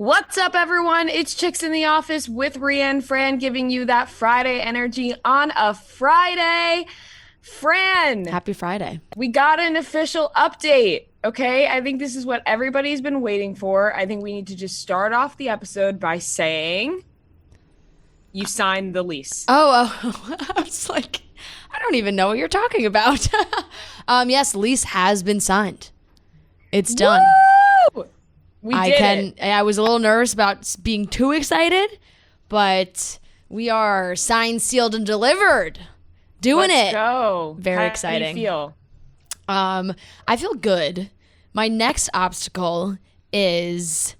What's up, everyone? It's Chicks in the Office with Rianne Fran giving you that Friday energy on a Friday. Fran, Happy Friday. we got an official update, okay? I think this is what everybody's been waiting for. I think we need to just start off the episode by saying you signed the lease. I was like, I don't even know what you're talking about. Yes, lease has been signed. It's done. Woo! We did it. I was a little nervous about being too excited, but we are signed, sealed, and delivered. Doing Let's it. Go. Very How exciting. do you feel? I feel good. My next obstacle is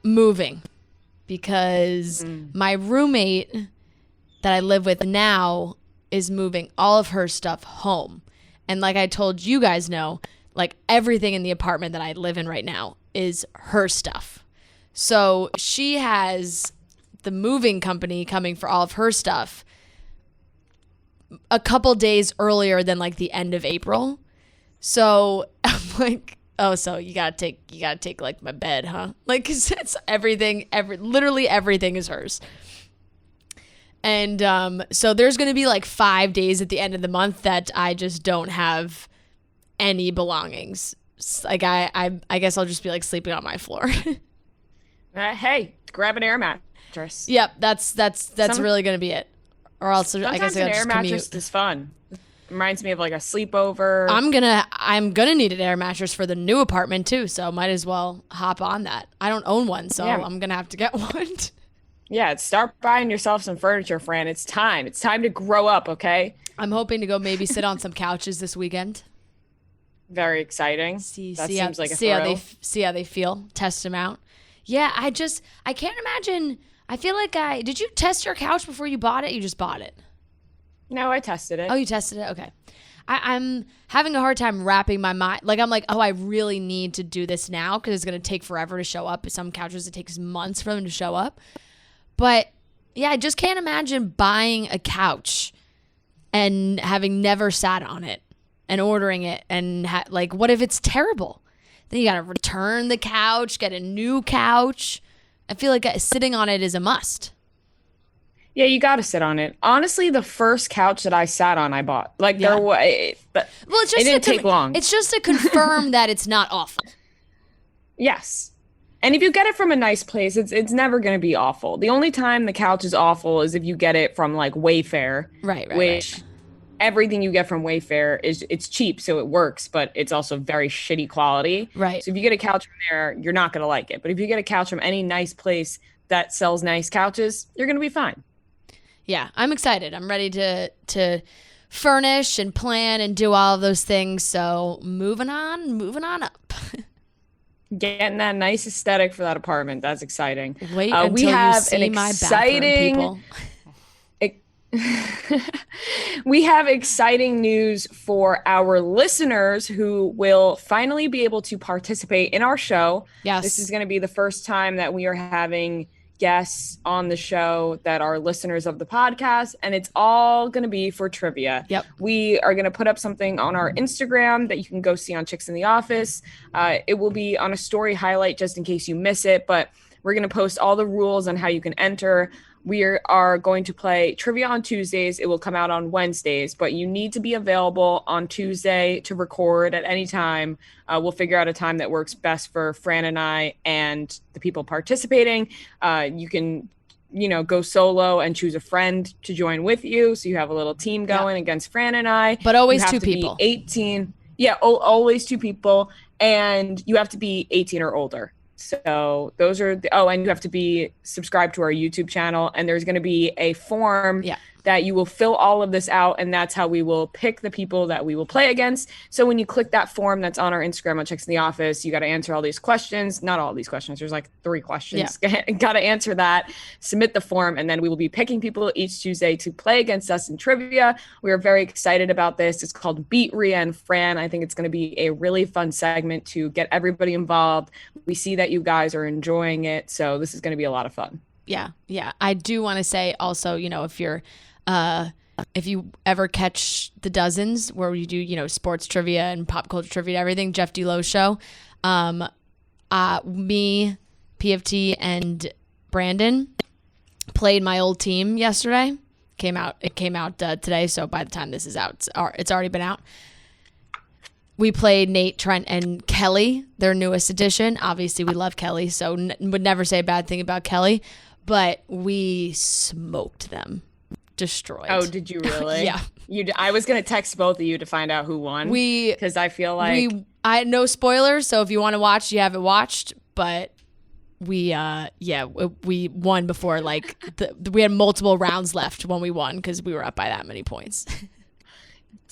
moving because my roommate that I live with now is moving all of her stuff home. And like I told you guys know, like everything in the apartment that I live in right now is her stuff. So she has the moving company coming for all of her stuff a couple days earlier than like the end of April. So I'm like, oh, so you gotta take like my bed, huh? Like, 'cause it's everything, literally everything is hers. And so there's gonna be like 5 days at the end of the month that I just don't have any belongings. Like I guess I'll just be like sleeping on my floor. Hey, grab an air mattress. Yep, that's really gonna be it. Or else I guess Sometimes I an gotta air just mattress commute. is fun. Reminds me of like a sleepover. I'm gonna need an air mattress for the new apartment too, so might as well hop on that. I don't own one, so Yeah. I'm gonna have to get one. Yeah, start buying yourself some furniture, Fran. It's time. It's time to grow up, okay? I'm hoping to go maybe sit on some couches this weekend. Very exciting. See Seems like a see how thrill. see how they feel. Test them out. Yeah, I can't imagine. I feel like did you test your couch before you bought it? You just bought it. No, I tested it. Oh, you tested it? Okay. I'm having a hard time wrapping my mind. Like, I'm like, oh, I really need to do this now because it's going to take forever to show up. Some couches, it takes months for them to show up. But, yeah, I just can't imagine buying a couch and having never sat on it and ordering it. And, like, what if it's terrible? Then you got to return the couch, get a new couch. I feel like sitting on it is a must. Yeah, you got to sit on it. Honestly, the first couch that I sat on, I bought. Like, Yeah. well, Well, it's just it didn't take long. It's just to confirm that it's not awful. Yes. And if you get it from a nice place, it's never going to be awful. The only time the couch is awful is if you get it from like Wayfair. Right. Which everything you get from Wayfair it's cheap, so it works, but it's also very shitty quality. Right. So if you get a couch from there, you're not going to like it. But if you get a couch from any nice place that sells nice couches, you're going to be fine. Yeah, I'm excited. I'm ready to furnish and plan and do all of those things. So moving on up. Getting that nice aesthetic for that apartment. That's exciting. Wait until we have you see an my exciting, bathroom, people. we have exciting news for our listeners who will finally be able to participate in our show. Yes. This is going to be the first time that we are having guests on the show that are listeners of the podcast, and it's all going to be for trivia. Yep. We are going to put up something on our Instagram that you can go see on Chicks in the Office. It will be on a story highlight just in case you miss it, but we're going to post all the rules on how you can enter. We are going to play trivia on Tuesdays. It will come out on Wednesdays, but you need to be available on Tuesday to record at any time. We'll figure out a time that works best for Fran and I and the people participating. You can, go solo and choose a friend to join with you. So you have a little team going against Fran and I. But always You have two to be people. 18. Yeah, always two people. And you have to be 18 or older. So those are and you have to be subscribed to our YouTube channel, and there's going to be a form that you will fill all of this out, and that's how we will pick the people that we will play against. So when you click that form that's on our Instagram on Chicks in the Office, you got to answer all these questions. Not all these questions. There's like 3 questions. Got to answer that, submit the form, and then we will be picking people each Tuesday to play against us in trivia. We are very excited about this. It's called Beat Rhea and Fran. I think it's going to be a really fun segment to get everybody involved. We see that you guys are enjoying it, so this is going to be a lot of fun. Yeah. I do want to say also, if you ever catch the Dozens where we do, sports trivia and pop culture trivia and everything, Jeff D. Lowe's show, me, PFT and Brandon played my old team yesterday. It came out today, so by the time this is out, it's already been out. We played Nate, Trent, and Kelly, their newest addition. Obviously, we love Kelly, so would never say a bad thing about Kelly. But we smoked them. Destroyed. Oh, did you really? Yeah. I was going to text both of you to find out who won. Because I feel like... I no spoilers, so if you want to watch, you haven't watched. But we won before, like, we had multiple rounds left when we won because we were up by that many points.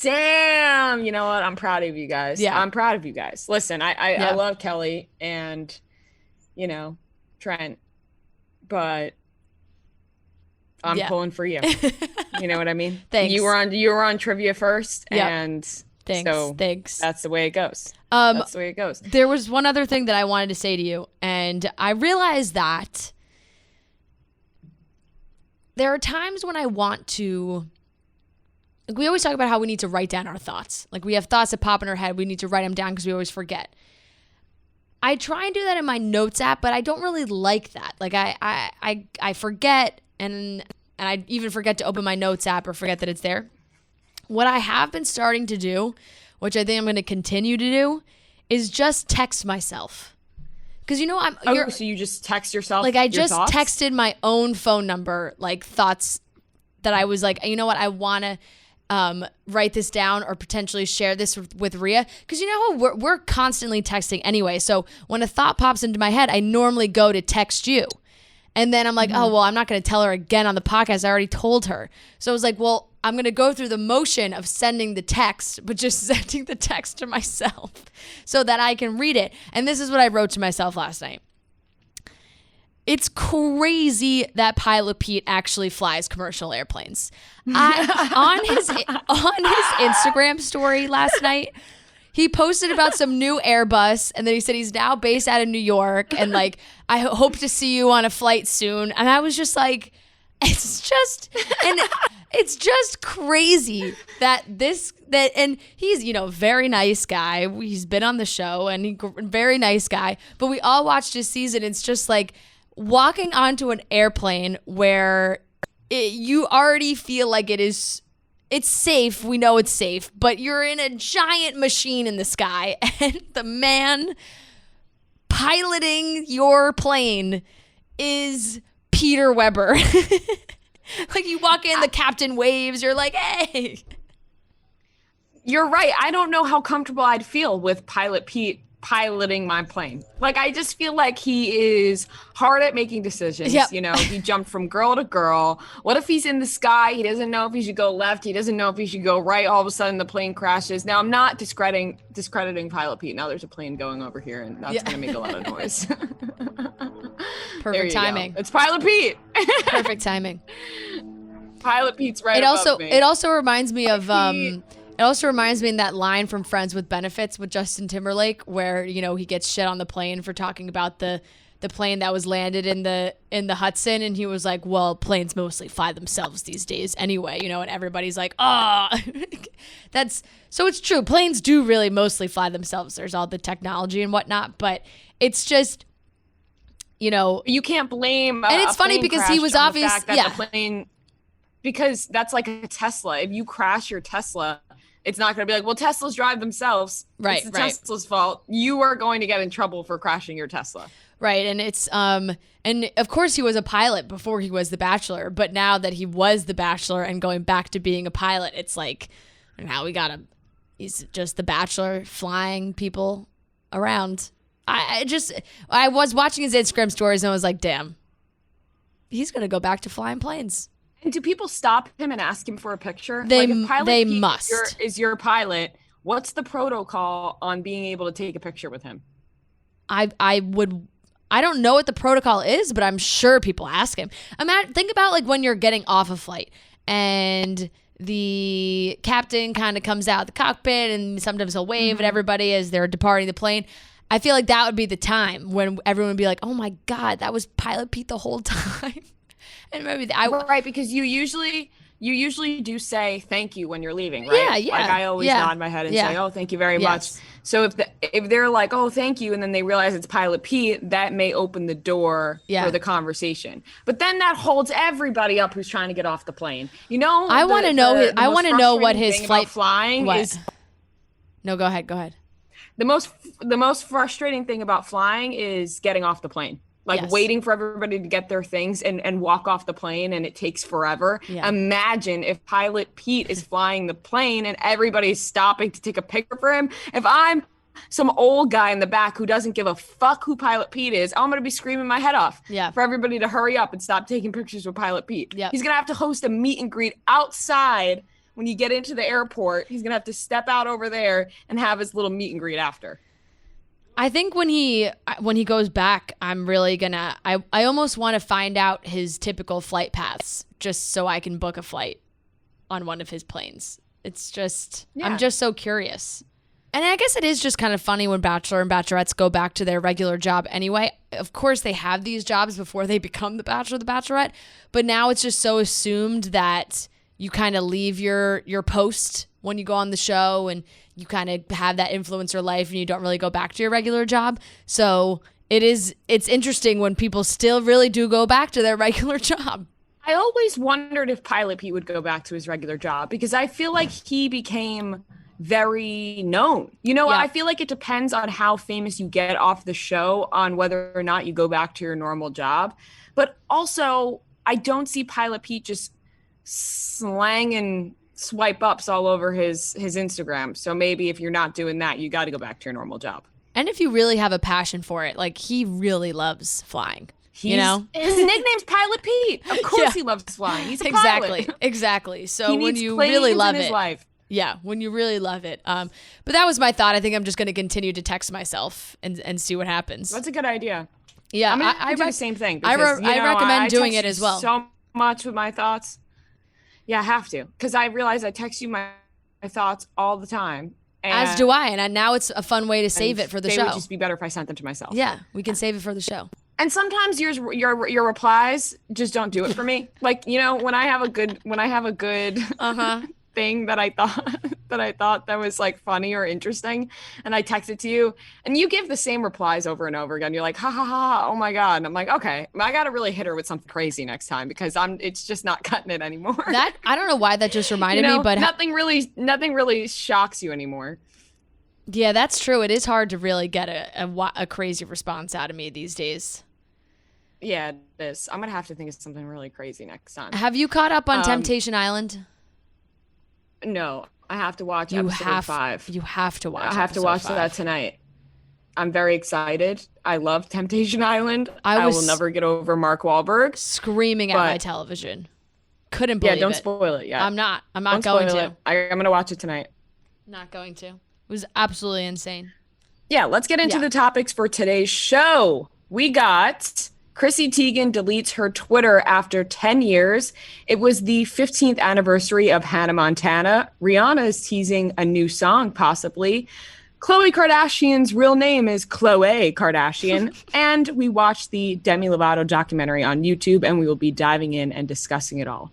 Damn, you know what? I'm proud of you guys. Yeah. I'm proud of you guys. Listen, I love Kelly and, Trent, but I'm pulling for you. You know what I mean? Thanks. You were on trivia first, and thanks. That's the way it goes. That's the way it goes. There was one other thing that I wanted to say to you, and I realized that there are times when I want to... We always talk about how we need to write down our thoughts. Like, we have thoughts that pop in our head. We need to write them down because we always forget. I try and do that in my notes app, but I don't really like that. Like, I forget, and I even forget to open my notes app or forget that it's there. What I have been starting to do, which I think I'm going to continue to do, is just text myself. Because, so you just text yourself? Like, I just thoughts? texted my own phone number, like, thoughts that I was like, you know what, I want to... write this down or potentially share this with Rhea, because how we're constantly texting anyway. So when a thought pops into my head, I normally go to text you, and then I'm like, oh well, I'm not going to tell her again on the podcast. I already told her. So I was like, well, I'm going to go through the motion of sending the text, but just sending the text to myself so that I can read it. And this is what I wrote to myself last night. It's crazy that Pilot Pete actually flies commercial airplanes. On his Instagram story last night, he posted about some new Airbus, and then he said he's now based out of New York, and like, I hope to see you on a flight soon. And I was just like, it's just crazy and he's, very nice guy. He's been on the show, and very nice guy, but we all watched his season. It's just like, walking onto an airplane where you already feel like it's safe. We know it's safe, but you're in a giant machine in the sky, and the man piloting your plane is Peter Weber. Like, you walk in, the captain waves, you're like, hey. You're right. I don't know how comfortable I'd feel with Pilot Pete piloting my plane. Like, I just feel like he is hard at making decisions. Yep. He jumped from girl to girl. What if he's in the sky? He doesn't know if he should go left. He doesn't know if he should go right. All of a sudden the plane crashes. Now, I'm not discrediting Pilot Pete. Now there's a plane going over here, and that's going to make a lot of noise. Perfect timing. It's Pilot Pete. Perfect timing. Pilot Pete's right above me. It also reminds me of It also reminds me of that line from Friends with Benefits with Justin Timberlake, where, he gets shit on the plane for talking about the plane that was landed in the Hudson, and he was like, well, planes mostly fly themselves these days anyway, and everybody's like, so it's true. Planes do really mostly fly themselves. There's all the technology and whatnot, but it's just, you can't blame and it's funny because he was obviously the plane, because that's like a Tesla. If you crash your Tesla, it's not going to be like, well, Teslas drive themselves. Right, it's the Tesla's fault. You are going to get in trouble for crashing your Tesla. Right, and it's and of course he was a pilot before he was the Bachelor, but now that he was the Bachelor and going back to being a pilot, it's like, now he's just the Bachelor flying people around. I was watching his Instagram stories, and I was like, damn, he's going to go back to flying planes. And do people stop him and ask him for a picture? They Pete must. Is your pilot, what's the protocol on being able to take a picture with him? I don't know what the protocol is, but I'm sure people ask him. Think about like when you're getting off a flight and the captain kind of comes out the cockpit, and sometimes he'll wave at everybody as they're departing the plane. I feel like that would be the time when everyone would be like, oh my God, that was Pilot Pete the whole time. And maybe right, because you usually you usually do say thank you when you're leaving, right? Yeah. Like I always nod my head and say, oh, thank you very much. So if they're like, oh, thank you, and then they realize it's Pilot Pete, that may open the door for the conversation. But then that holds everybody up who's trying to get off the plane. You know, I want to know. I want to know what his flight flying is. No, go ahead. Go ahead. The most frustrating thing about flying is getting off the plane. Like waiting for everybody to get their things and walk off the plane, and it takes forever. Yeah. Imagine if Pilot Pete is flying the plane and everybody's stopping to take a picture for him. If I'm some old guy in the back who doesn't give a fuck who Pilot Pete is, I'm going to be screaming my head off for everybody to hurry up and stop taking pictures with Pilot Pete. Yep. He's going to have to host a meet and greet outside when you get into the airport. He's going to have to step out over there and have his little meet and greet after. I think when he goes back, I'm really gonna. I almost want to find out his typical flight paths just so I can book a flight on one of his planes. It's just I'm just so curious. And I guess it is just kind of funny when Bachelor and Bachelorettes go back to their regular job anyway. Of course, they have these jobs before they become the Bachelor or the Bachelorette, but now it's just so assumed that you kind of leave your post when you go on the show and you kind of have that influencer life and you don't really go back to your regular job. So it's interesting when people still really do go back to their regular job. I always wondered if Pilot Pete would go back to his regular job because I feel like he became very known. You know, I feel like it depends on how famous you get off the show on whether or not you go back to your normal job. But also, I don't see Pilot Pete just slanging swipe ups all over his Instagram. So maybe if you're not doing that, you got to go back to your normal job. And if you really have a passion for it, like he really loves flying. His nickname's Pilot Pete. Of course he loves flying. He's a pilot. Exactly. So when you really love it. When you really love it. But that was my thought. I think I'm just going to continue to text myself and see what happens. That's a good idea. Yeah, I do the same thing. Because, I recommend doing it as well. So much with my thoughts. Yeah, I have to, because I realize I text you my thoughts all the time. As do I, and now it's a fun way to save it for the show. It would just be better if I sent them to myself. Yeah, we can save it for the show. And sometimes your replies just don't do it for me. Like, you know, when I have a good thing that I thought that was like funny or interesting, and I text it to you, and you give the same replies over and over again. You're like, ha ha ha, oh my god. And I'm like, okay, I gotta really hit her with something crazy next time because it's just not cutting it anymore. That I don't know why that just reminded me, but nothing really shocks you anymore. Yeah, that's true. It is hard to really get a crazy response out of me these days. Yeah, it is. I'm gonna have to think of something really crazy next time. Have you caught up on Temptation Island? No, I have to watch episode 5. You have to watch. I have to watch that tonight. I'm very excited. I love Temptation Island. I will never get over Mark Wahlberg screaming at my television. Couldn't believe it. Yeah, don't spoil it yet. I'm not going to. I'm going to watch it tonight. Not going to. It was absolutely insane. Yeah, let's get into the topics for today's show. We got Chrissy Teigen deletes her Twitter after 10 years. It was the 15th anniversary of Hannah Montana. Rihanna is teasing a new song, possibly. Khloé Kardashian's real name is Khloé Kardashian. And we watched the Demi Lovato documentary on YouTube, and we will be diving in and discussing it all.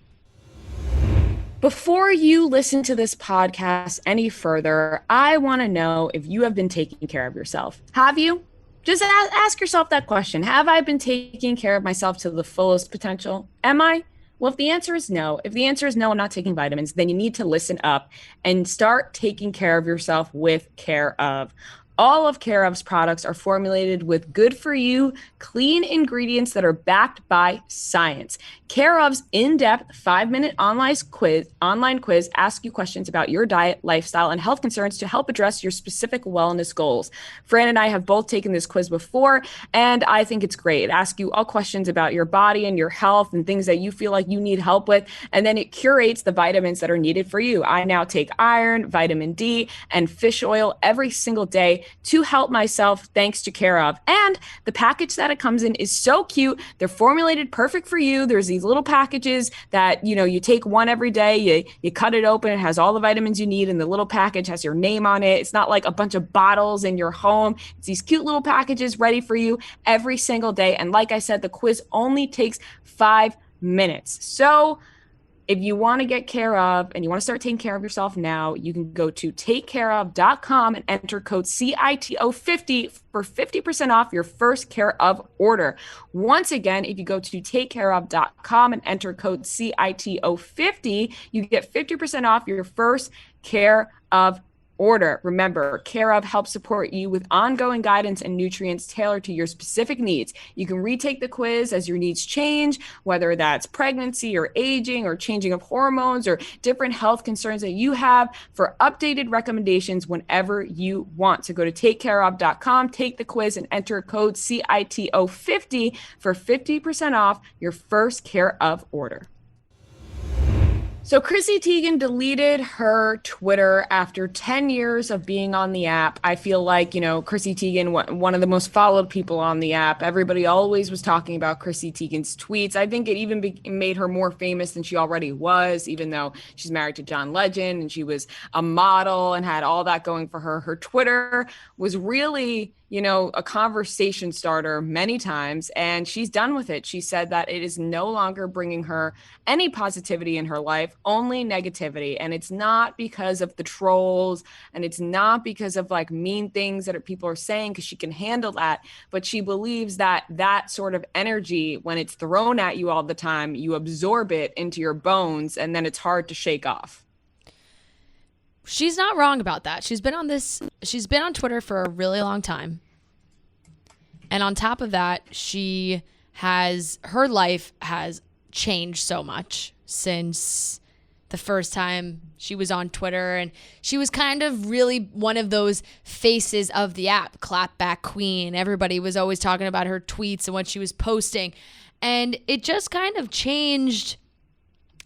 Before you listen to this podcast any further, I want to know if you have been taking care of yourself. Have you? Just ask yourself that question. Have I been taking care of myself to the fullest potential? Am I? Well, if the answer is no, I'm not taking vitamins, then you need to listen up and start taking care of yourself with Care Of. All of Care Of's products are formulated with good-for-you, clean ingredients that are backed by science. Care Of's in-depth 5-minute online quiz asks you questions about your diet, lifestyle, and health concerns to help address your specific wellness goals. Fran and I have both taken this quiz before, and I think it's great. It asks you all questions about your body and your health and things that you feel like you need help with, and then it curates the vitamins that are needed for you. I now take iron, vitamin D, and fish oil every single day to help myself thanks to Care Of. And the package that it comes in is so cute. They're formulated perfect for you. There's these little packages that, you take one every day, you cut it open, it has all the vitamins you need, and the little package has your name on it. It's not like a bunch of bottles in your home. It's these cute little packages ready for you every single day. And like I said, the quiz only takes 5 minutes. So if you want to get care of and you want to start taking care of yourself now, you can go to takecareof.com and enter code CITO50 for 50% off your first care of order. Once again, if you go to takecareof.com and enter code CITO50, you get 50% off your first care of order. Remember, Care of helps support you with ongoing guidance and nutrients tailored to your specific needs. You can retake the quiz as your needs change, whether that's pregnancy or aging or changing of hormones or different health concerns that you have, for updated recommendations whenever you want. So go to takecareof.com, take the quiz, and enter code CITO50 for 50% off your first Care of order. So Chrissy Teigen deleted her Twitter after 10 years of being on the app. I feel like, Chrissy Teigen, one of the most followed people on the app. Everybody always was talking about Chrissy Teigen's tweets. I think it even made her more famous than she already was, even though she's married to John Legend and she was a model and had all that going for her. Her Twitter was really, a conversation starter many times, and she's done with it. She said that it is no longer bringing her any positivity in her life, only negativity. And it's not because of the trolls, and it's not because of like mean things that people are saying, because she can handle that. But she believes that that sort of energy, when it's thrown at you all the time, you absorb it into your bones, and then it's hard to shake off. She's not wrong about that. She's been on Twitter for a really long time. And on top of that, her life has changed so much since the first time she was on Twitter. And she was kind of really one of those faces of the app, clapback queen. Everybody was always talking about her tweets and what she was posting. And it just kind of changed,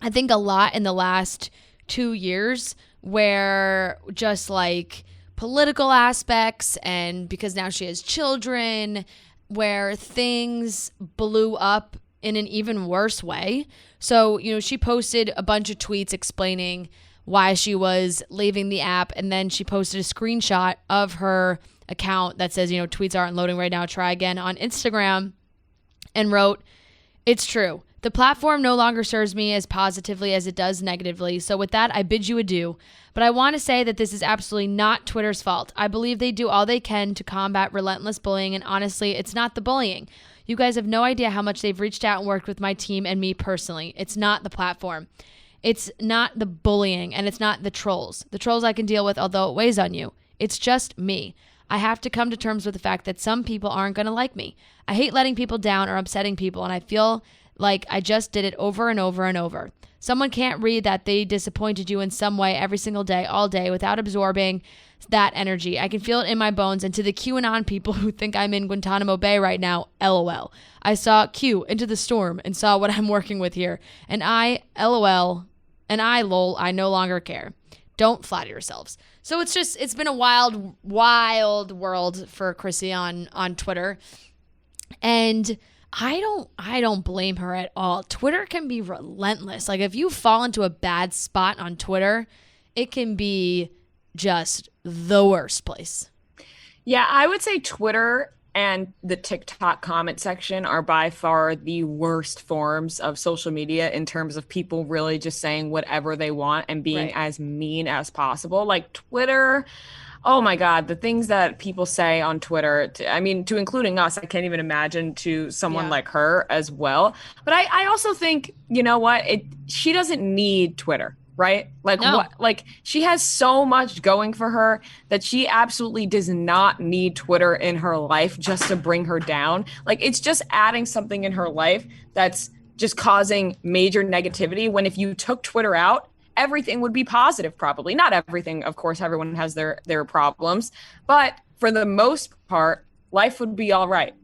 I think, a lot in the last 2 years, where just like political aspects, and because now she has children, where things blew up in an even worse way. So, she posted a bunch of tweets explaining why she was leaving the app, and then she posted a screenshot of her account that says, tweets aren't loading right now, try again, on Instagram, and wrote, "It's true. The platform no longer serves me as positively as it does negatively. So with that, I bid you adieu. But I want to say that this is absolutely not Twitter's fault. I believe they do all they can to combat relentless bullying, and honestly, it's not the bullying. You guys have no idea how much they've reached out and worked with my team and me personally. It's not the platform. It's not the bullying, and it's not the trolls. The trolls I can deal with, although it weighs on you. It's just me. I have to come to terms with the fact that some people aren't going to like me. I hate letting people down or upsetting people, and I feel like I just did it over and over and over. Someone can't read that they disappointed you in some way every single day, all day, without absorbing that energy. I can feel it in my bones. And to the QAnon people who think I'm in Guantanamo Bay right now, LOL. I saw Q into the storm and saw what I'm working with here. And I, LOL, and I, lol, I no longer care. Don't flatter yourselves." So it's been a wild, wild world for Chrissy on Twitter. And I don't blame her at all. Twitter can be relentless. Like, if you fall into a bad spot on Twitter, it can be just the worst place. Yeah, I would say Twitter and the TikTok comment section are by far the worst forms of social media in terms of people really just saying whatever they want and being as mean as possible. Like Twitter, oh my God, the things that people say on Twitter, to including us, I can't even imagine to someone like her as well. But I also think, you know what, she doesn't need Twitter, right? Like she has so much going for her that she absolutely does not need Twitter in her life just to bring her down. Like, it's just adding something in her life that's just causing major negativity, when if you took Twitter out, everything would be positive. Probably not everything, of course, everyone has their problems, but for the most part, life would be all right?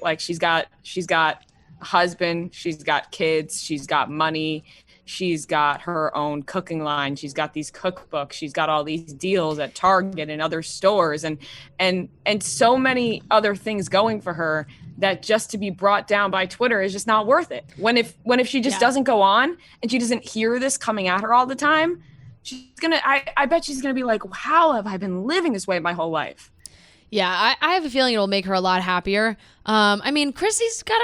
Like, she's got a husband, she's got kids, she's got money, she's got her own cooking line, she's got these cookbooks, she's got all these deals at Target and other stores, and so many other things going for her, that just to be brought down by Twitter is just not worth it. When if she just doesn't go on and she doesn't hear this coming at her all the time, I bet she's gonna be like, how have I been living this way my whole life? Yeah, I have a feeling it'll make her a lot happier. Chrissy's got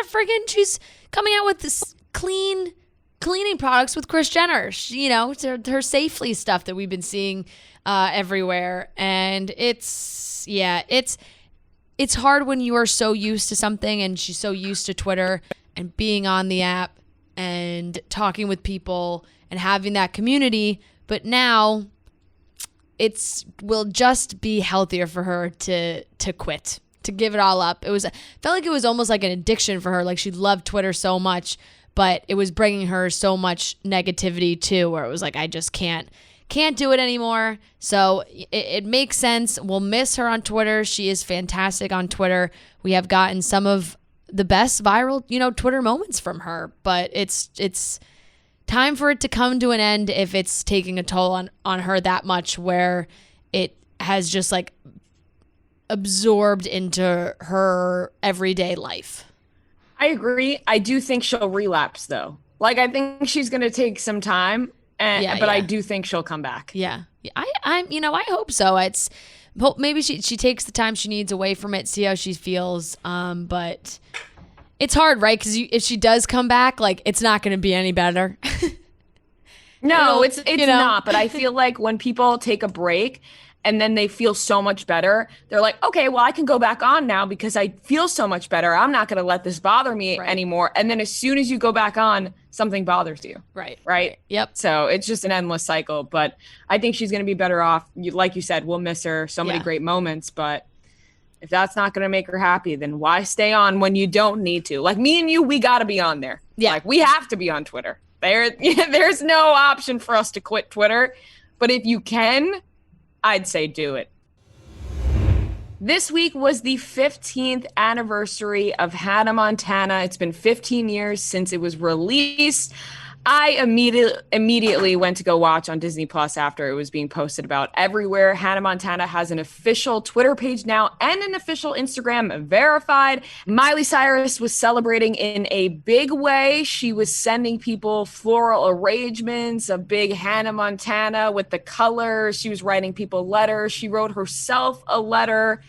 she's coming out with this clean cleaning products with Kris Jenner. She, her Safely stuff that we've been seeing everywhere. And it's hard when you are so used to something, and she's so used to Twitter and being on the app and talking with people and having that community. But now will just be healthier for her to quit, to give it all up. Felt like it was almost like an addiction for her. Like, she loved Twitter so much, but it was bringing her so much negativity too, where it was like, I just can't do it anymore. So it makes sense. We'll miss her on Twitter. She is fantastic on Twitter. We have gotten some of the best viral, Twitter moments from her, but it's time for it to come to an end if it's taking a toll on her that much, where it has just like absorbed into her everyday life. I agree. I do think she'll relapse though. Like, I think she's going to take some time, but I do think she'll come back. Yeah. I hope so. Maybe she takes the time she needs away from it, see how she feels. But it's hard, right? Because if she does come back, like, it's not going to be any better. No, it's not. But I feel like when people take a break and then they feel so much better, they're like, okay, well, I can go back on now because I feel so much better. I'm not going to let this bother me anymore. And then as soon as you go back on, something bothers you. Right. Yep. So it's just an endless cycle. But I think she's going to be better off. Like you said, we'll miss her. So many great moments. But if that's not going to make her happy, then why stay on when you don't need to? Like, me and you, we got to be on there. Yeah. Like, we have to be on Twitter. There's no option for us to quit Twitter. But if you can, I'd say do it. This week was the 15th anniversary of Hannah Montana. It's been 15 years since it was released. I immediately went to go watch on Disney Plus after it was being posted about everywhere. Hannah Montana has an official Twitter page now and an official Instagram verified. Miley Cyrus was celebrating in a big way. She was sending people floral arrangements of big Hannah Montana with the colors. She was writing people letters. She wrote herself a letter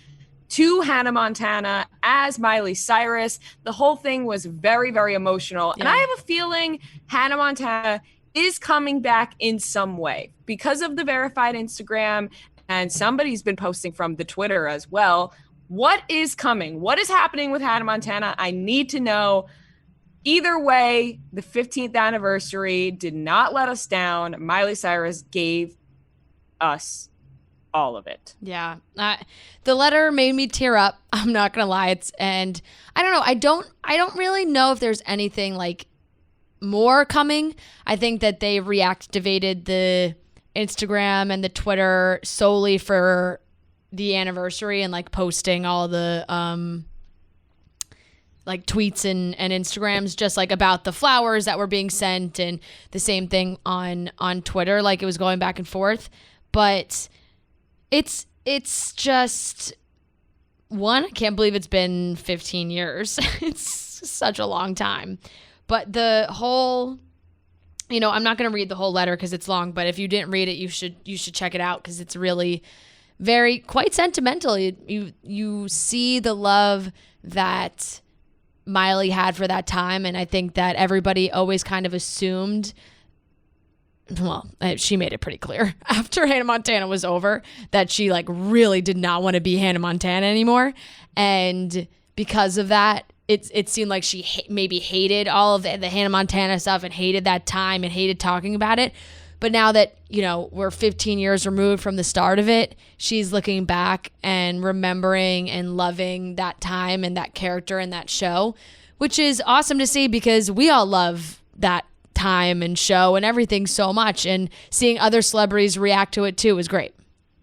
to Hannah Montana as Miley Cyrus. The whole thing was very, very emotional. Yeah. And I have a feeling Hannah Montana is coming back in some way because of the verified Instagram, and somebody's been posting from the Twitter as well. What is coming? What is happening with Hannah Montana? I need to know. Either way, the 15th anniversary did not let us down. Miley Cyrus gave us all of it. Yeah. The letter made me tear up. I'm not going to lie. And I don't know. I don't really know if there's anything like more coming. I think that they reactivated the Instagram and the Twitter solely for the anniversary and like posting all the like tweets and Instagrams just like about the flowers that were being sent, and the same thing on Twitter, like it was going back and forth. But it's just, one, I can't believe it's been 15 years. It's such a long time. But the whole, I'm not going to read the whole letter because it's long, but if you didn't read it, you should check it out because it's really quite sentimental. You see the love that Miley had for that time, and I think that everybody always kind of assumed, well, she made it pretty clear after Hannah Montana was over that she like really did not want to be Hannah Montana anymore. And because of that, it seemed like she maybe hated all of the Hannah Montana stuff and hated that time and hated talking about it. But now that, we're 15 years removed from the start of it, she's looking back and remembering and loving that time and that character and that show, which is awesome to see because we all love that time and show and everything so much, and seeing other celebrities react to it too was great.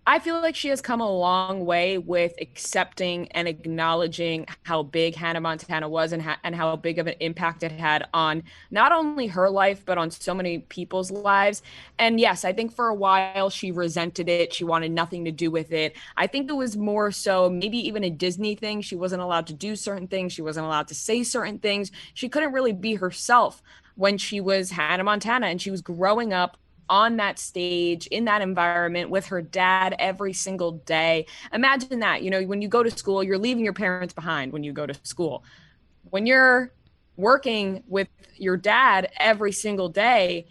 I feel like she has come a long way with accepting and acknowledging how big Hannah Montana was and how big of an impact it had on not only her life, but on so many people's lives. And yes, I think for a while she resented it. She wanted nothing to do with it. I think it was more so maybe even a Disney thing. She wasn't allowed to do certain things. She wasn't allowed to say certain things. She couldn't really be herself when she was Hannah Montana, and she was growing up on that stage, in that environment with her dad every single day. Imagine that, when you go to school, you're leaving your parents behind when you go to school. When you're working with your dad every single day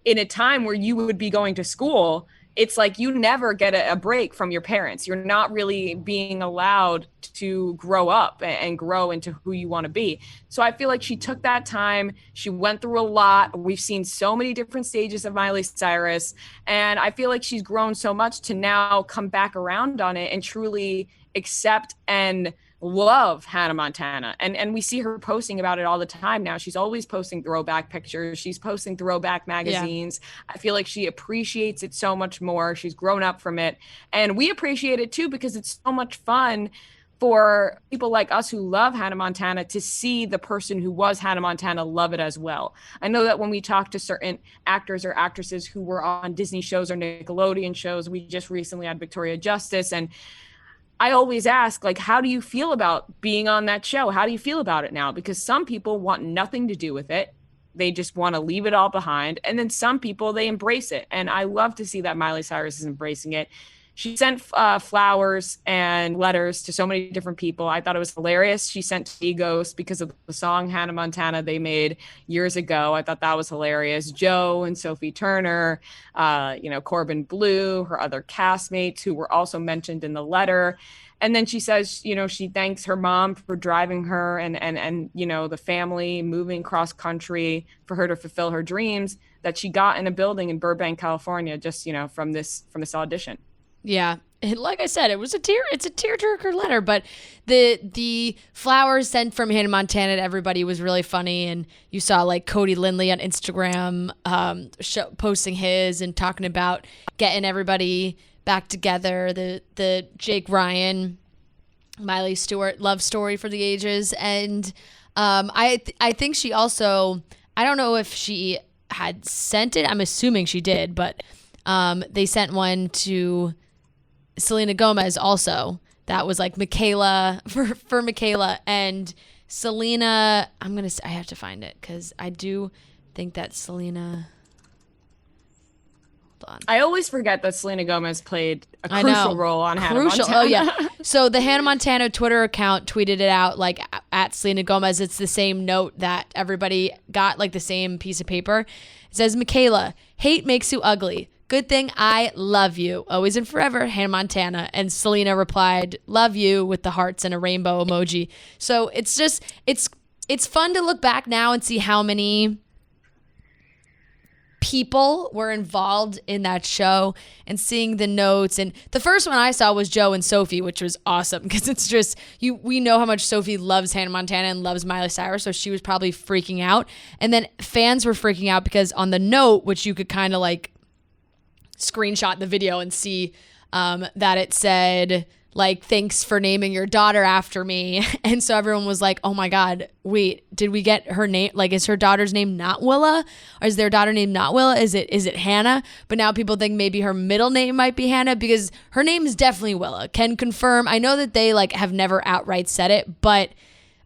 in a time where you would be going to school. It's like you never get a break from your parents. You're not really being allowed to grow up and grow into who you want to be. So I feel like she took that time. She went through a lot. We've seen so many different stages of Miley Cyrus. And I feel like she's grown so much to now come back around on it and truly accept and love Hannah Montana. And we see her posting about it all the time now. She's always posting throwback pictures. She's posting throwback magazines. Yeah. I feel like she appreciates it so much more. She's grown up from it. And we appreciate it too, because it's so much fun for people like us who love Hannah Montana to see the person who was Hannah Montana love it as well. I know that when we talk to certain actors or actresses who were on Disney shows or Nickelodeon shows, we just recently had Victoria Justice, and I always ask, like, how do you feel about being on that show? How do you feel about it now? Because some people want nothing to do with it. They just want to leave it all behind. And then some people, they embrace it. And I love to see that Miley Cyrus is embracing it. She sent flowers and letters to so many different people. I thought it was hilarious. She sent to Egos because of the song Hannah Montana they made years ago. I thought that was hilarious. Joe and Sophie Turner, Corbin Bleu, her other castmates who were also mentioned in the letter. And then she says, she thanks her mom for driving her and the family moving cross country for her to fulfill her dreams that she got in a building in Burbank, California, just, from this audition. Yeah. And like I said, it's a tearjerker letter, but the flowers sent from Hannah Montana to everybody was really funny. And you saw like Cody Lindley on Instagram posting his and talking about getting everybody back together. The Jake Ryan, Miley Stewart love story for the ages. And I think she also, I don't know if she had sent it. I'm assuming she did, but they sent one to Selena Gomez also. That was like Michaela for Michaela, and Selena. I have to find it because I do think that Selena. Hold on. I always forget that Selena Gomez played a crucial role on Hannah Montana. Oh yeah. So the Hannah Montana Twitter account tweeted it out like at Selena Gomez. It's the same note that everybody got, like the same piece of paper. It says, Michaela, hate makes you ugly. Good thing I love you. Always and forever, Hannah Montana. And Selena replied, love you, with the hearts and a rainbow emoji. So it's just, it's fun to look back now and see how many people were involved in that show and seeing the notes. And the first one I saw was Joe and Sophie, which was awesome because it's just, we know how much Sophie loves Hannah Montana and loves Miley Cyrus, so she was probably freaking out. And then fans were freaking out because on the note, which you could kind of like screenshot the video and see that it said like, thanks for naming your daughter after me. And so everyone was like, oh my God, wait, did we get her name? Like, is her daughter's name not Willa? Or is their daughter name not Willa? Is it Hannah? But now people think maybe her middle name might be Hannah because her name is definitely Willa. Can confirm. I know that they like have never outright said it, but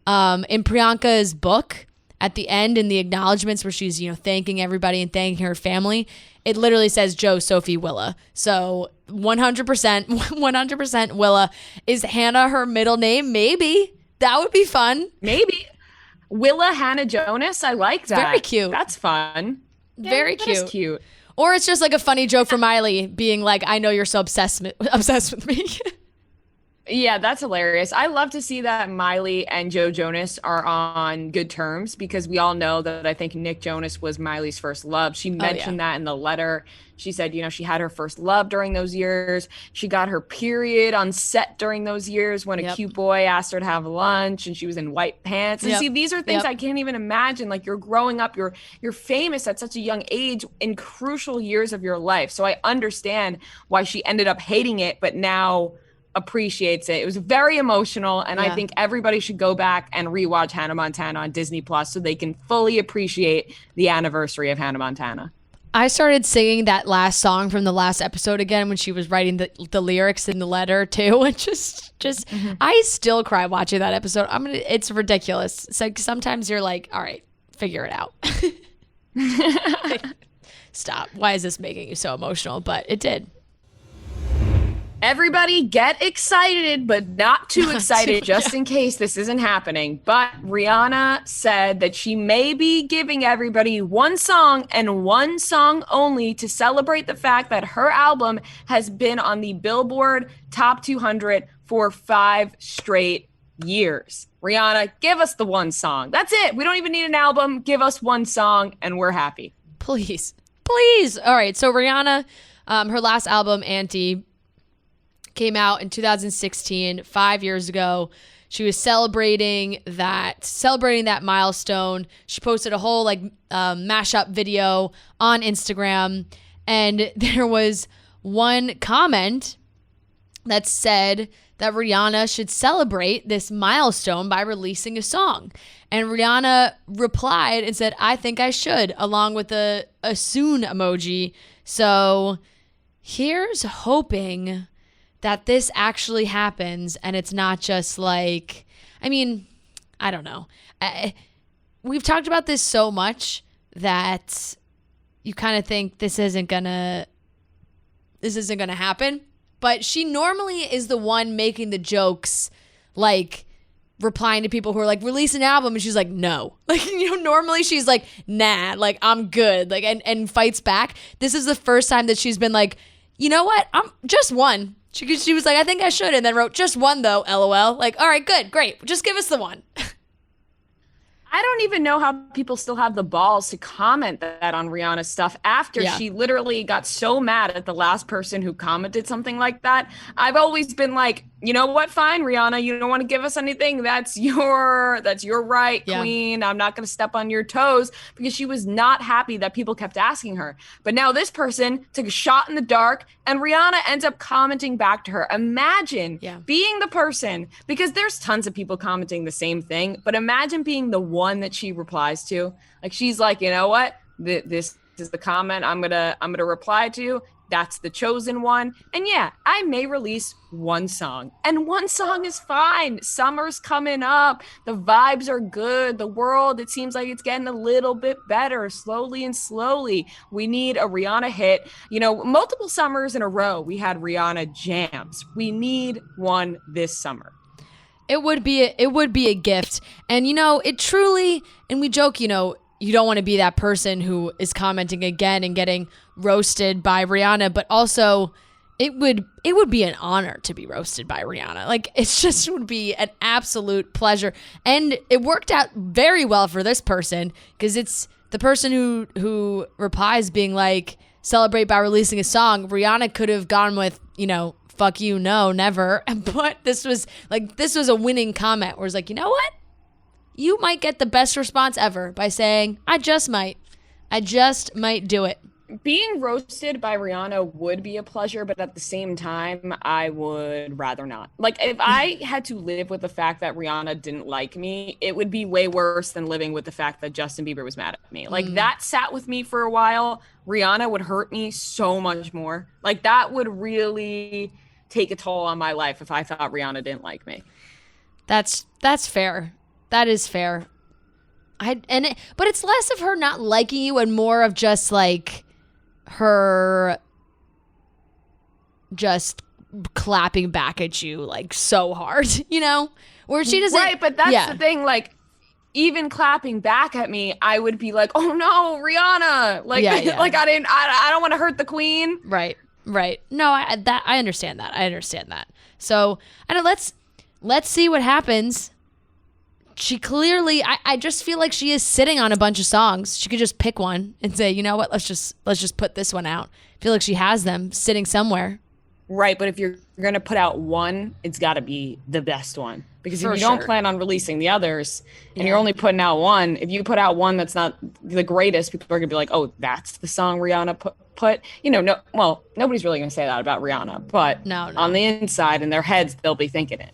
in Priyanka's book at the end in the acknowledgments where she's, thanking everybody and thanking her family, it literally says Joe, Sophie, Willa. So 100% Willa. Is Hannah her middle name? Maybe. That would be fun. Maybe. Willa Hannah Jonas. I like that. Very cute. That's fun. Very cute. That is cute. Or it's just like a funny joke for Miley being like, I know you're so obsessed with me. Yeah, that's hilarious. I love to see that Miley and Joe Jonas are on good terms because we all know that I think Nick Jonas was Miley's first love. She mentioned that in the letter. She said, she had her first love during those years. She got her period on set during those years when a cute boy asked her to have lunch and she was in white pants. And see, these are things I can't even imagine. Like, you're growing up, you're famous at such a young age in crucial years of your life. So I understand why she ended up hating it, but now appreciates it. It was very emotional, and I think everybody should go back and rewatch Hannah Montana on Disney Plus so they can fully appreciate the anniversary of Hannah Montana. I started singing that last song from the last episode again when she was writing the lyrics in the letter too, and just I still cry watching that episode. It's ridiculous. So sometimes you're like, all right, figure it out. Stop. Why is this making you so emotional? But it did. Everybody get excited, but not too excited, just in case this isn't happening. But Rihanna said that she may be giving everybody one song and one song only to celebrate the fact that her album has been on the Billboard Top 200 for 5 straight years. Rihanna, give us the one song. That's it. We don't even need an album. Give us one song and we're happy. Please. All right. So Rihanna, her last album, Anti, came out in 2016, 5 years ago. She was celebrating that milestone. She posted a whole mashup video on Instagram, and there was one comment that said that Rihanna should celebrate this milestone by releasing a song. And Rihanna replied and said, "I think I should," along with a soon emoji. So here's hoping that this actually happens and it's not just I don't know. We've talked about this so much that you kind of think this isn't gonna happen. But she normally is the one making the jokes, replying to people who are release an album, and she's like, no. Normally she's like, nah, I'm good, and fights back. This is the first time that she's been like, you know what? I'm just one. She was like, I think I should, and then wrote just one though, LOL. All right, good, great. Just give us the one. I don't even know how people still have the balls to comment that on Rihanna's stuff after she literally got so mad at the last person who commented something like that. I've always been like, you know what? Fine, Rihanna, you don't want to give us anything. That's your right, queen. I'm not going to step on your toes, because she was not happy that people kept asking her. But now this person took a shot in the dark and Rihanna ends up commenting back to her. Imagine being the person, because there's tons of people commenting the same thing, but imagine being the one that she replies to. She's like, you know what? This is the comment I'm gonna reply to. That's the chosen one. And I may release one song, and one song is fine. Summer's coming up. The vibes are good. The world, it seems like it's getting a little bit better slowly and slowly. We need a Rihanna hit. Multiple summers in a row, we had Rihanna jams. We need one this summer. It would be a gift. And, it truly, and we joke, you don't want to be that person who is commenting again and getting roasted by Rihanna, but also it would be an honor to be roasted by Rihanna. It just would be an absolute pleasure. And it worked out very well for this person, because it's the person who replies being like, celebrate by releasing a song. Rihanna could have gone with, fuck you, no, never. But this was a winning comment where it's like, you know what? You might get the best response ever by saying, I just might do it. Being roasted by Rihanna would be a pleasure, but at the same time, I would rather not. If I had to live with the fact that Rihanna didn't like me, it would be way worse than living with the fact that Justin Bieber was mad at me. That sat with me for a while. Rihanna would hurt me so much more. That would really take a toll on my life if I thought Rihanna didn't like me. That's fair. That is fair. But it's less of her not liking you and more of just her just clapping back at you so hard, where she doesn't. Right, but that's the thing. Even clapping back at me, I would be like, "Oh no, Rihanna!" I don't want to hurt the queen. Right. No, I understand that. So, let's see what happens. She clearly, I just feel like she is sitting on a bunch of songs. She could just pick one and say, you know what, let's just put this one out. I feel like she has them sitting somewhere. Right, but if you're going to put out one, it's got to be the best one. Because if you don't plan on releasing the others and you're only putting out one, if you put out one that's not the greatest, people are going to be like, oh, that's the song Rihanna put. Nobody's really going to say that about Rihanna. But on the inside, in their heads, they'll be thinking it.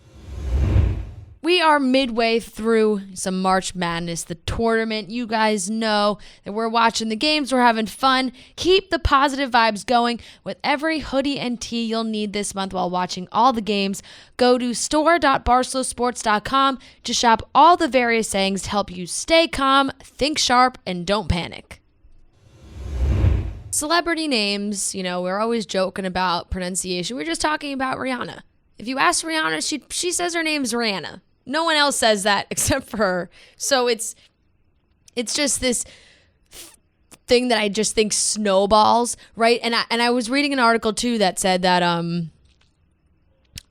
We are midway through some March Madness, the tournament. You guys know that we're watching the games. We're having fun. Keep the positive vibes going with every hoodie and tee you'll need this month while watching all the games. Go to store.barcellosports.com to shop all the various sayings to help you stay calm, think sharp, and don't panic. celebrity names, you know, we're always joking about pronunciation. We're just talking about Rihanna. If you ask Rihanna, she says her name's Rihanna. No one else says that except for her. So it's just this thing that I just think snowballs, right? And I was reading an article too that said that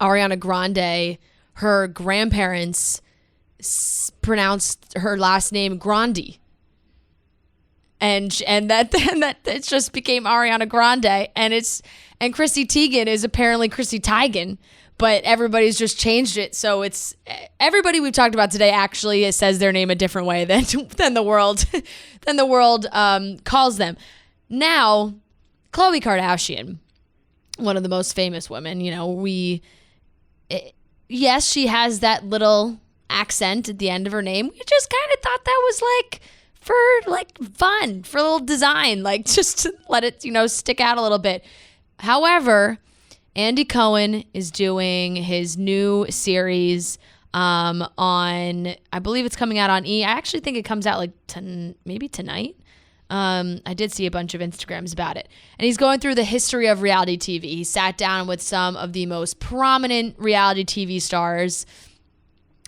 Ariana Grande, her grandparents pronounced her last name Grande. And that it just became Ariana Grande, and Chrissy Teigen is apparently Chrissy Teigen, but everybody's just changed it. So it's everybody we've talked about today actually says their name a different way than the world calls them. Now, Khloé Kardashian, one of the most famous women, you know, yes, she has that little accent at the end of her name. We just kind of thought that was like for like fun, for a little design, like just to let it, you know, stick out a little bit. However, Andy Cohen is doing his new series on, I believe it's coming out on E! I actually think it comes out like maybe tonight. I did see a bunch of Instagrams about it. And he's going through the history of reality TV. He sat down with some of the most prominent reality TV stars,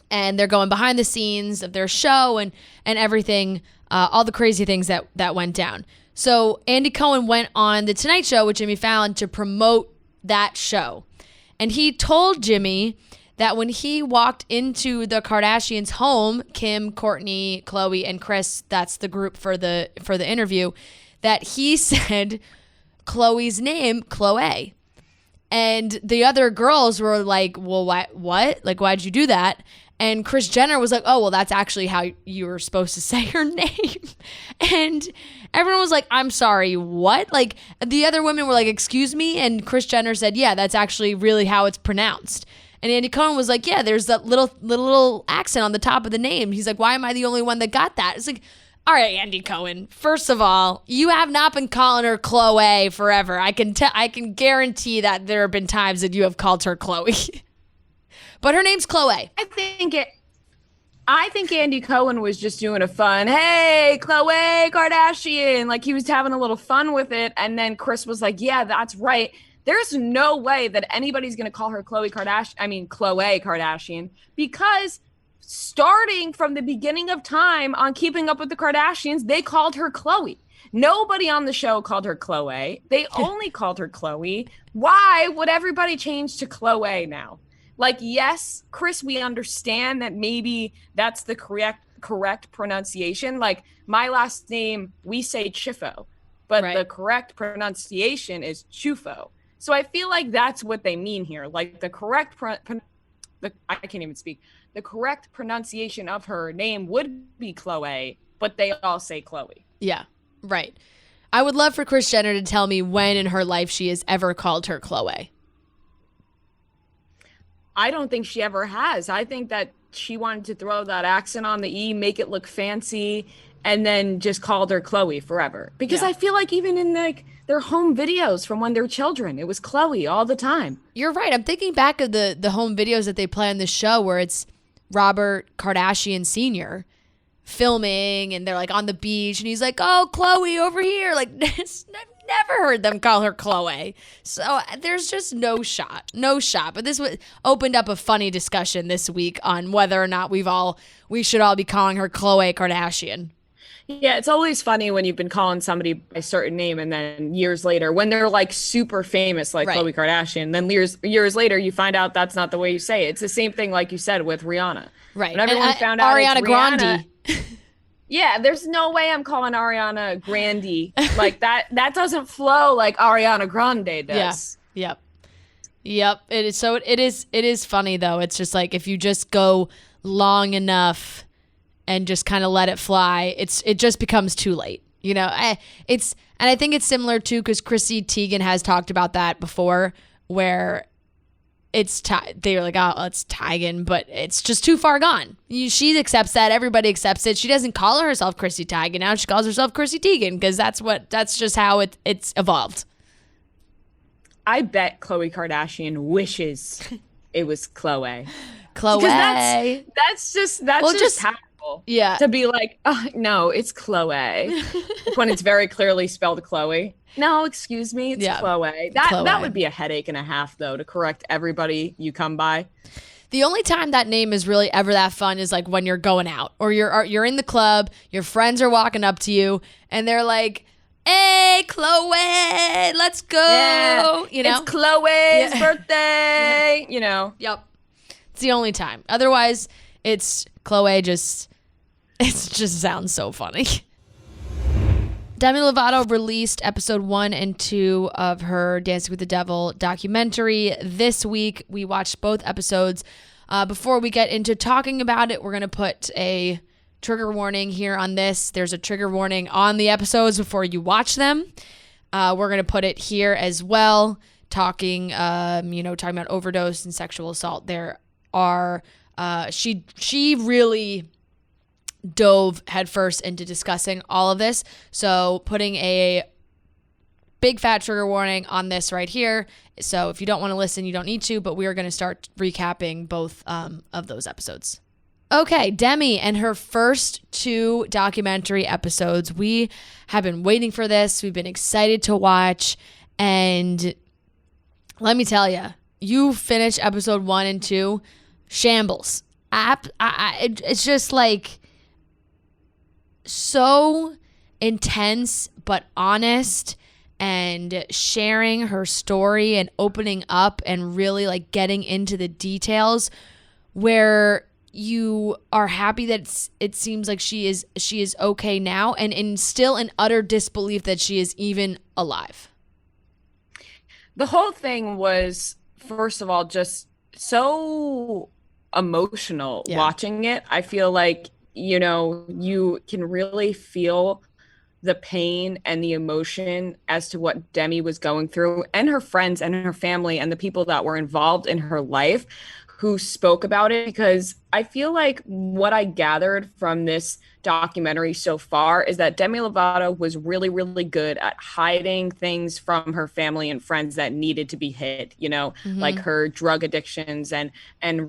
and they're going behind the scenes of their show and everything, all the crazy things that went down. So Andy Cohen went on The Tonight Show with Jimmy Fallon to promote that show. And he told Jimmy that when he walked into the Kardashians' home, Kim, Kourtney, Khloé, and Kris, that's the group for the interview, that he said Khloé's name, Khloé. And the other girls were like, well, what? Like, why'd you do that? And Kris Jenner was like, oh, well, that's actually how you were supposed to say her name. And everyone was like, I'm sorry, what? Like, the other women were like, excuse me? And Kris Jenner said, yeah, that's actually really how it's pronounced. And Andy Cohen was like, yeah, there's that little accent on the top of the name. He's like, why am I the only one that got that? It's like, all right, Andy Cohen, first of all, you have not been calling her Khloé forever. I can guarantee that there have been times that you have called her Khloé. But her name's Khloé. I think Andy Cohen was just doing a fun, hey, Khloé Kardashian. Like, he was having a little fun with it. And then Kris was like, yeah, that's right. There's no way that anybody's going to call her Khloé Kardashian, because starting from the beginning of time on Keeping Up with the Kardashians, they called her Khloé. Nobody on the show called her Khloé. They only called her Khloé. Why would everybody change to Khloé now? Like, yes, Kris, we understand that maybe that's the correct pronunciation. Like, my last name, we say Chifo, but the correct pronunciation is Chufo. So I feel like that's what they mean here. Like, the correct I can't even speak. The correct pronunciation of her name would be Khloé, but they all say Khloé. Yeah, right. I would love for Kris Jenner to tell me when in her life she has ever called her Khloé. I don't think she ever has. I think that she wanted to throw that accent on the E, make it look fancy, and then just called her Khloé forever. Because I feel like even in like their home videos from when they're children, it was Khloé all the time. You're right. I'm thinking back of the home videos that they play on the show where it's Robert Kardashian Sr. filming, and they're like on the beach, and he's like, oh, Khloé over here. Like, never heard them call her Khloé. So there's just no shot. But this opened up a funny discussion this week on whether or not we should all be calling her Khloé Kardashian. Yeah, it's always funny when you've been calling somebody by a certain name, and then years later, when they're like super famous, like Khloé Kardashian, then years later, you find out that's not the way you say it. It's the same thing, like you said, with Rihanna. Right. When everyone found out Ariana Grande. Yeah, there's no way I'm calling Ariana Grande like that. That doesn't flow like Ariana Grande does. Yeah. Yep. It is. So it is funny though. It's just like if you just go long enough and just kind of let it fly, it just becomes too late. You know, and I think it's similar too, because Chrissy Teigen has talked about that before, where they're like, oh, it's Teigen, but it's just too far gone. She accepts that. Everybody accepts it. She doesn't call herself Chrissy Teigen now. She calls herself Chrissy Teigen, because that's just how it's evolved. I bet Khloé Kardashian wishes it was Khloé. Khloé. That's just people. Yeah. To be like, oh, no, it's Khloé. When it's very clearly spelled Chloe. No, excuse me, it's Khloé. That would be a headache and a half, though, to correct everybody you come by. The only time that name is really ever that fun is like when you're going out or you're in the club, your friends are walking up to you, and they're like, "Hey, Khloé, let's go!" Yeah, you know, it's Chloe's birthday. You know. Yep. It's the only time. Otherwise, it's Khloé. It just sounds so funny. Demi Lovato released episode 1 and 2 of her Dancing with the Devil documentary this week. We watched both episodes. Before we get into talking about it, we're going to put a trigger warning here on this. There's a trigger warning on the episodes before you watch them. We're going to put it here as well, talking about overdose and sexual assault. There are, she really dove headfirst into discussing all of this. So putting a big fat trigger warning on this right here. So if you don't want to listen, you don't need to, but we are going to start recapping both of those episodes. Okay, Demi and her first 2 documentary episodes. We have been waiting for this. We've been excited to watch. And let me tell you, you finish episode 1 and 2, shambles. It's just like so intense but honest, and sharing her story and opening up and really like getting into the details, where you are happy that it seems like she is okay now, and still in utter disbelief that she is even alive. The whole thing was, first of all, just so emotional watching it. I feel like, you can really feel the pain and the emotion as to what Demi was going through, and her friends and her family and the people that were involved in her life who spoke about it. Because I feel like what I gathered from this documentary so far is that Demi Lovato was really, really good at hiding things from her family and friends that needed to be hid, like her drug addictions and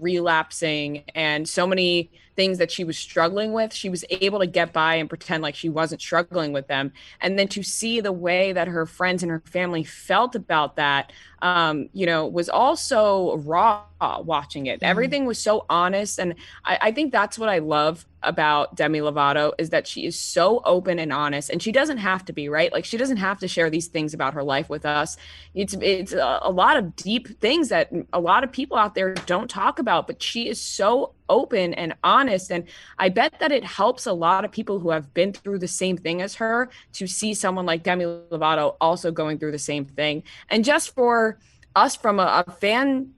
relapsing and so many things that she was struggling with. She was able to get by and pretend like she wasn't struggling with them. And then to see the way that her friends and her family felt about that, was also raw watching it. Everything was so honest. And I think that's what I love about Demi Lovato, is that she is so open and honest, and she doesn't have to be, right? Like, she doesn't have to share these things about her life with us. It's a lot of deep things that a lot of people out there don't talk about, but she is so open and honest. And I bet that it helps a lot of people who have been through the same thing as her to see someone like Demi Lovato also going through the same thing. And just for us from a fan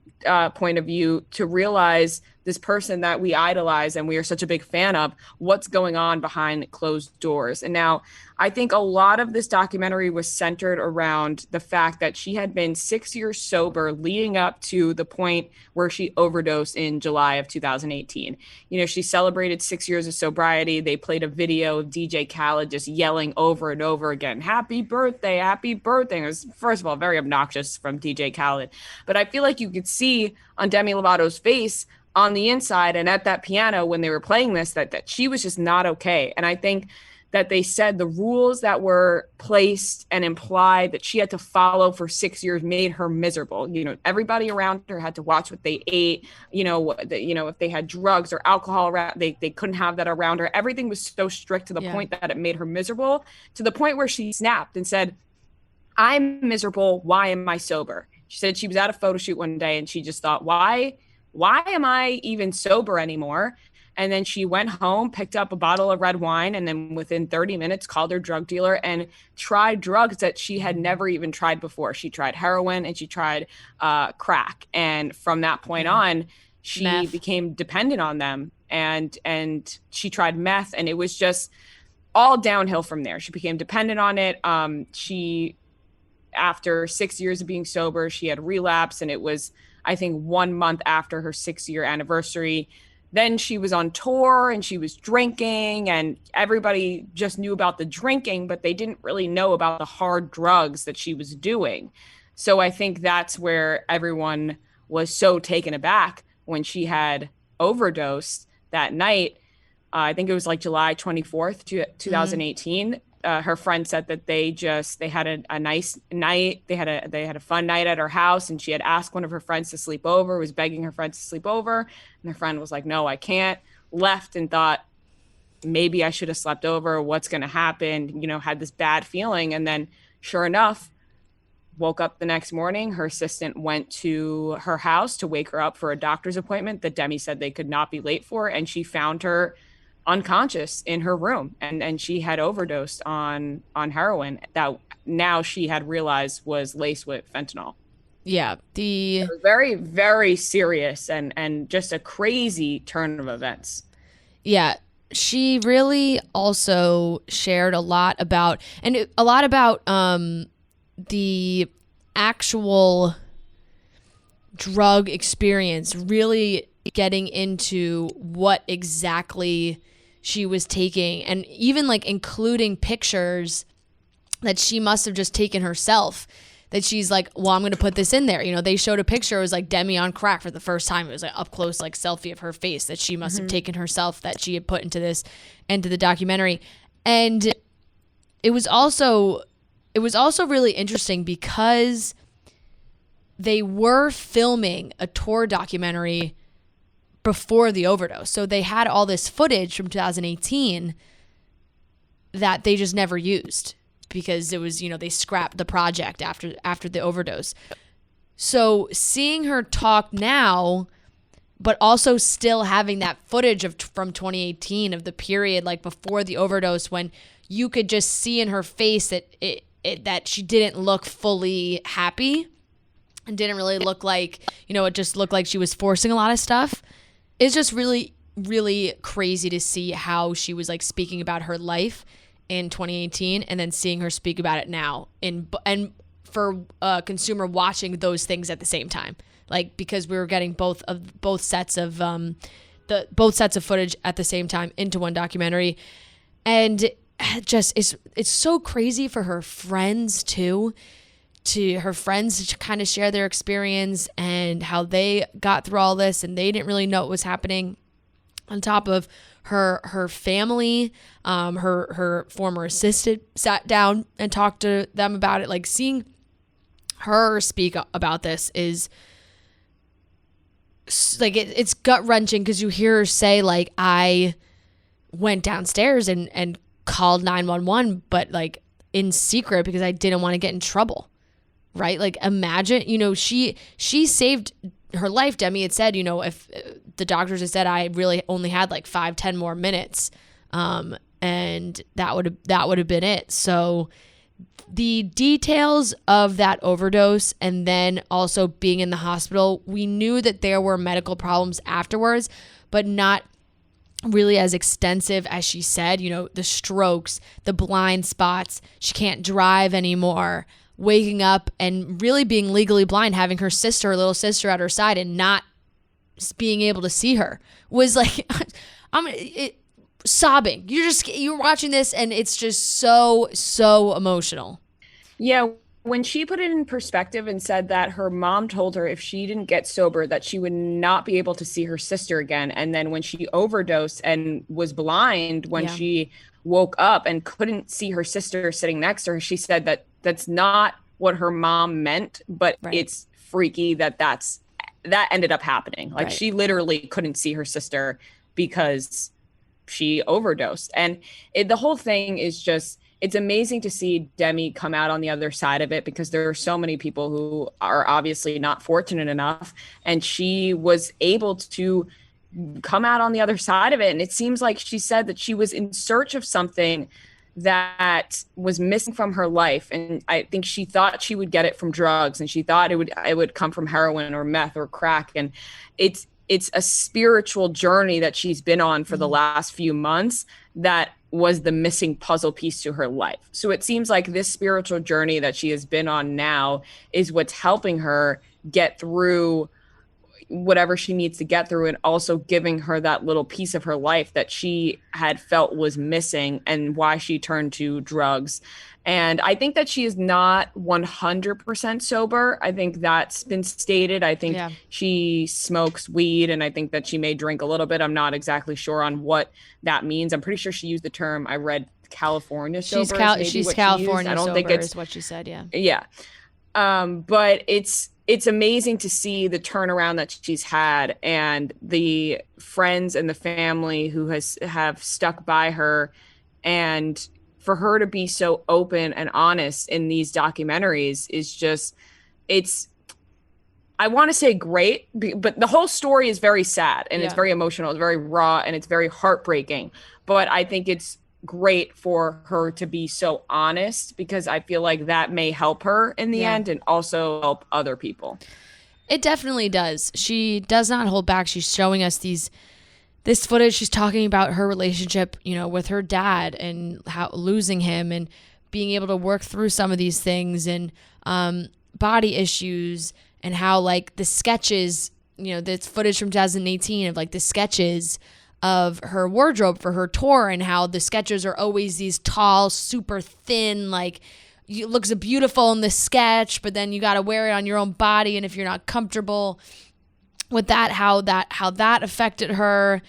point of view to realize this person that we idolize and we are such a big fan of, what's going on behind closed doors. And now I think a lot of this documentary was centered around the fact that she had been 6 years sober leading up to the point where she overdosed in July of 2018. She celebrated 6 years of sobriety. They played a video of DJ Khaled just yelling over and over again, "Happy birthday, happy birthday." It was, first of all, very obnoxious from DJ Khaled. But I feel like you could see on Demi Lovato's face on the inside and at that piano when they were playing this, that she was just not okay. And I think that they said the rules that were placed and implied that she had to follow for 6 years made her miserable. Everybody around her had to watch what they ate. If they had drugs or alcohol around, they couldn't have that around her. Everything was so strict to the point that it made her miserable, to the point where she snapped and said, "I'm miserable. Why am I sober?" She said she was at a photo shoot one day and she just thought, why am I even sober anymore? And then she went home, picked up a bottle of red wine, and then within 30 minutes called her drug dealer and tried drugs that she had never even tried before. She tried heroin and she tried crack. And from that point on, she became dependent on them. And she tried meth, and it was just all downhill from there. She became dependent on it. After 6 years of being sober, she had relapsed, and it was, I think, 1 month after her 6-year anniversary. Then she was on tour and she was drinking, and everybody just knew about the drinking, but they didn't really know about the hard drugs that she was doing. So I think that's where everyone was so taken aback when she had overdosed that night. I think it was like July 24th, 2018. Her friend said that they had a nice night. They had a fun night at her house, and she had asked one of her friends to sleep over, was begging her friend to sleep over. And her friend was like, no, I can't. Left and thought, maybe I should have slept over. What's going to happen? Had this bad feeling. And then sure enough, woke up the next morning. Her assistant went to her house to wake her up for a doctor's appointment that Demi said they could not be late for. And she found her unconscious in her room. And she had overdosed on heroin that now she had realized was laced with fentanyl. Yeah. It was very, very serious and just a crazy turn of events. Yeah. She really also shared a lot about the actual drug experience, really getting into what exactly she was taking, and even like including pictures that she must have just taken herself, that she's like, well, I'm going to put this in there. They showed a picture. It was like Demi on crack for the first time. It was like up close, like selfie of her face that she must have taken herself, that she had put into the documentary. And it was also really interesting because they were filming a tour documentary before the overdose. So they had all this footage from 2018 that they just never used because it was, they scrapped the project after the overdose. So seeing her talk now, but also still having that footage from 2018 of the period like before the overdose, when you could just see in her face that she didn't look fully happy and didn't really look like, it just looked like she was forcing a lot of stuff. It's just really, really crazy to see how she was like speaking about her life in 2018 and then seeing her speak about it now, and for a consumer watching those things at the same time, like because we were getting both sets of footage at the same time into one documentary. And just it's so crazy for her friends too, to kind of share their experience and how they got through all this and they didn't really know what was happening. On top of her family, her former assistant sat down and talked to them about it. Like seeing her speak about this is like it's gut wrenching, because you hear her say like, I went downstairs and called 911, but like in secret because I didn't want to get in trouble. Right? Like imagine, she saved her life. Demi had said, if the doctors had said I really only had like 5-10 more minutes, and that would have been it. So the details of that overdose and then also being in the hospital, we knew that there were medical problems afterwards, but not really as extensive as she said. The strokes, the blind spots, she can't drive anymore, waking up and really being legally blind, having her little sister at her side and not being able to see her, was like, sobbing. You're watching this and it's just so emotional. Yeah. When she put it in perspective and said that her mom told her if she didn't get sober that she would not be able to see her sister again. And then when she overdosed and was blind, when she woke up and couldn't see her sister sitting next to her, she said that that's not what her mom meant, but it's freaky that ended up happening. Like she literally couldn't see her sister because she overdosed. And the whole thing is just, it's amazing to see Demi come out on the other side of it, because there are so many people who are obviously not fortunate enough. And she was able to come out on the other side of it. And it seems like she said that she was in search of something that was missing from her life. And I think she thought she would get it from drugs, and she thought it would come from heroin or meth or crack. And it's a spiritual journey that she's been on for the last few months that was the missing puzzle piece to her life. So it seems like this spiritual journey that she has been on now is what's helping her get through, whatever she needs to get through, and also giving her that little piece of her life that she had felt was missing and why she turned to drugs. And I think that she is not 100% sober. I think that's been stated. I think she smokes weed, and I think that she may drink a little bit. I'm not exactly sure on what that means. I'm pretty sure she used the term, I read, California sober. She's California I don't think it's what she said. Yeah. But it's amazing to see the turnaround that she's had, and the friends and the family who have stuck by her, and for her to be so open and honest in these documentaries is just, I want to say great, but the whole story is very sad, and it's very emotional, it's very raw, and it's very heartbreaking. But I think it's great for her to be so honest, because I feel like that may help her in the end, and also help other people. It definitely does. She does not hold back. She's showing us this footage. She's talking about her relationship, with her dad, and how losing him, and being able to work through some of these things, and body issues, and how like the sketches, this footage from 2018 of like the sketches of her wardrobe for her tour, and how the sketches are always these tall, super thin, like it looks beautiful in the sketch, but then you got to wear it on your own body, and if you're not comfortable with that, how that affected her.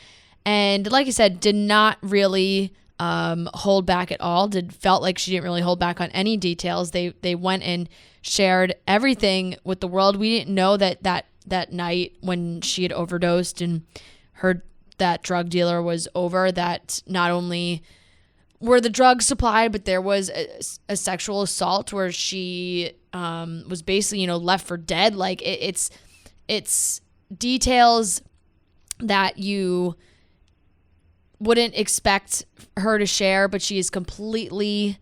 And like I said, did not really hold back at all. Felt like she didn't really hold back on any details. They went and shared everything with the world. We didn't know that night when she had overdosed and heard that drug dealer was over, that not only were the drugs supplied, but there was a sexual assault where she was basically, left for dead. Like it's details that you wouldn't expect her to share, but she is completely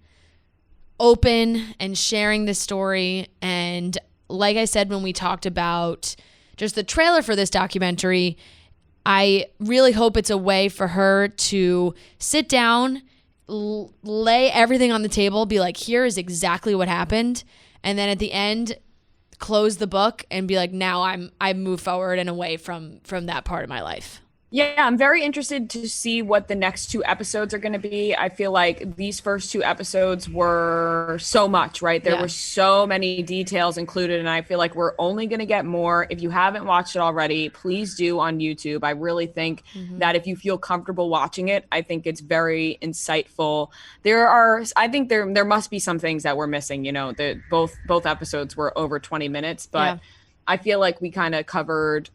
open and sharing this story. And like I said, when we talked about just the trailer for this documentary, I really hope it's a way for her to sit down, lay everything on the table, be like, here is exactly what happened. And then at the end, close the book and be like, now I move forward and away from that part of my life. Yeah, I'm very interested to see what the next 2 episodes are going to be. I feel like these first 2 episodes were so much, right? There were so many details included, and I feel like we're only going to get more. If you haven't watched it already, please do on YouTube. I really think that if you feel comfortable watching it, I think it's very insightful. I think there must be some things that we're missing. Both episodes were over 20 minutes, but I feel like we kind of covered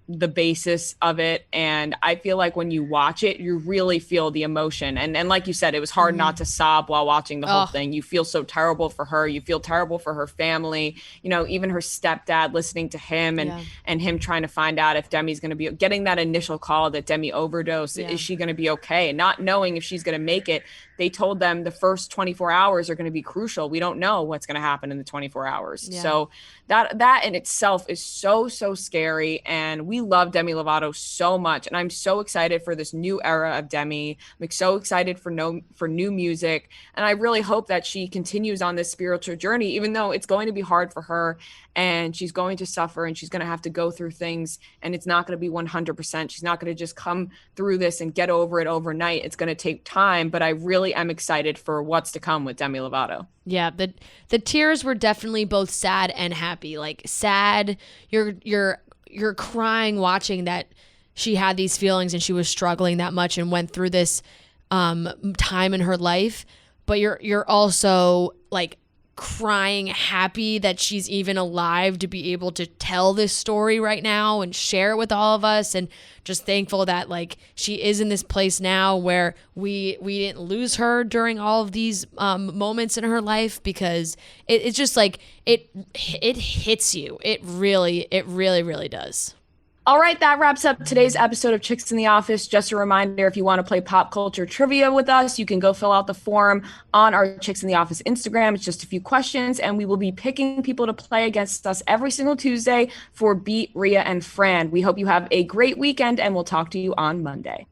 the basis of it, and I feel like when you watch it, you really feel the emotion, and like you said, it was hard not to sob while watching the whole thing. You feel so terrible for her, you feel terrible for her family, even her stepdad, listening to him and him trying to find out if Demi's going to be getting that initial call that Demi overdosed. Is she going to be okay? Not knowing if she's going to make it. They told them the first 24 hours are going to be crucial. We don't know what's going to happen in the 24 hours. So that in itself is so scary. And we love Demi Lovato so much. And I'm so excited for this new era of Demi. I'm so excited for new music. And I really hope that she continues on this spiritual journey, even though it's going to be hard for her, and she's going to suffer, and she's going to have to go through things, and it's not going to be 100%. She's not going to just come through this and get over it overnight. It's going to take time, but I really am excited for what's to come with Demi Lovato. Yeah, the tears were definitely both sad and happy. Like sad, you're crying watching that she had these feelings and she was struggling that much and went through this time in her life, but you're also like crying happy that she's even alive to be able to tell this story right now and share it with all of us, and just thankful that like she is in this place now where we didn't lose her during all of these moments in her life, because it's just like it hits you. It really does. All right, that wraps up today's episode of Chicks in the Office. Just a reminder, if you want to play pop culture trivia with us, you can go fill out the form on our Chicks in the Office Instagram. It's just a few questions, and we will be picking people to play against us every single Tuesday for Beat, Rhea, and Fran. We hope you have a great weekend, and we'll talk to you on Monday.